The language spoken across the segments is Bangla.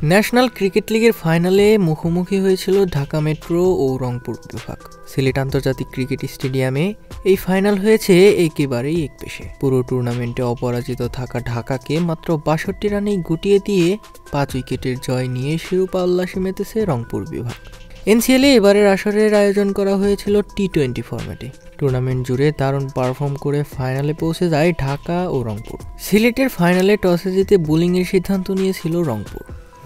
ন্যাশনাল ক্রিকেট লিগের ফাইনালে মুখোমুখি হয়েছিল ঢাকা মেট্রো ও রংপুর বিভাগ। সিলেট আন্তর্জাতিক ক্রিকেট স্টেডিয়ামে এই ফাইনাল হয়েছে একেবারেই একপেশে। পুরো টুর্নামেন্টে অপরাজিত থাকা ঢাকাকে মাত্র ৬২ রানেই গুটিয়ে দিয়ে ৫ উইকেটের জয় নিয়ে শিরোপা উল্লাসে মেতেছে রংপুর বিভাগ। এনসিএলে এবারের আসরের আয়োজন করা হয়েছিল টি-20 ফরম্যাটে। টুর্নামেন্ট জুড়ে দারুণ পারফর্ম করে ফাইনালে পৌঁছে যায় ঢাকা ও রংপুর। সিলেটের ফাইনালে টসে জিতে বোলিংয়ের সিদ্ধান্ত নিয়েছিল রংপুর।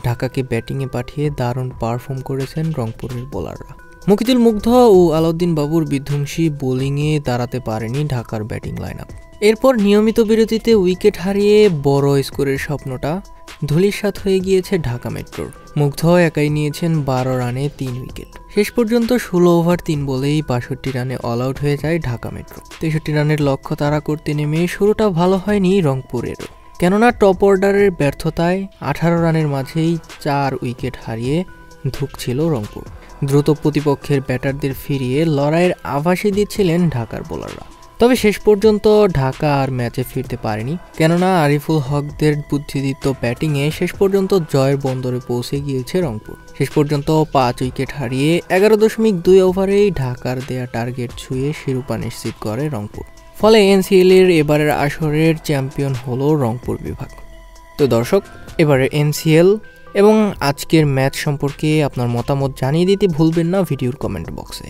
ঢাকাকে ব্যাটিংয়ে পাঠিয়ে দারুণ পারফর্ম করেছেন রংপুরের বোলাররা। মুকিদুল মুগ্ধ ও আলাউদ্দিন বাবুর বিধ্বংসী বোলিংয়ে দাঁড়াতে পারেনি ঢাকার ব্যাটিং লাইন আপ। এরপর নিয়মিত বিরতিতে উইকেট হারিয়ে বড় স্কোরের স্বপ্নটা ধূলিসাৎ হয়ে গিয়েছে ঢাকা মেট্রোর। মুগ্ধ একাই নিয়েছেন ১২ রানে ৩ উইকেট। শেষ পর্যন্ত ১৬ ওভার ৩ বলেই ৬২ রানে অল আউট হয়ে যায় ঢাকা মেট্রো। ৬৩ রানের লক্ষ্য তাড়া করতে নেমে শুরুটা ভালো হয়নি রংপুরেরও, কেননা টপ অর্ডারের ব্যর্থতায় ১৮ রানের মাঝেই ৪ উইকেট হারিয়ে ধুঁকছিল রংপুর। দ্রুত প্রতিপক্ষের ব্যাটারদের ফিরিয়ে লড়াইয়ের আভাসই দিচ্ছিলেন ঢাকার বোলাররা। তবে শেষ পর্যন্ত ঢাকা আর ম্যাচে ফিরতে পারেনি, কেননা আরিফুল হকদের বুদ্ধিদীপ্ত ব্যাটিংয়ে শেষ পর্যন্ত জয়ের বন্দরে পৌঁছে গিয়েছে রংপুর। শেষ পর্যন্ত ৫ উইকেট হারিয়ে ১১.২ ওভারেই ঢাকার দেয়া টার্গেট ছুঁয়ে শিরোপা নিশ্চিত করে রংপুর। ফলে এনসিএলের এবারের আসরের চ্যাম্পিয়ন হলো রংপুর বিভাগ। তো দর্শক, এবারে এনসিএল এবং আজকের ম্যাচ সম্পর্কে আপনার মতামত জানিয়ে দিতে ভুলবেন না ভিডিওর কমেন্ট বক্সে।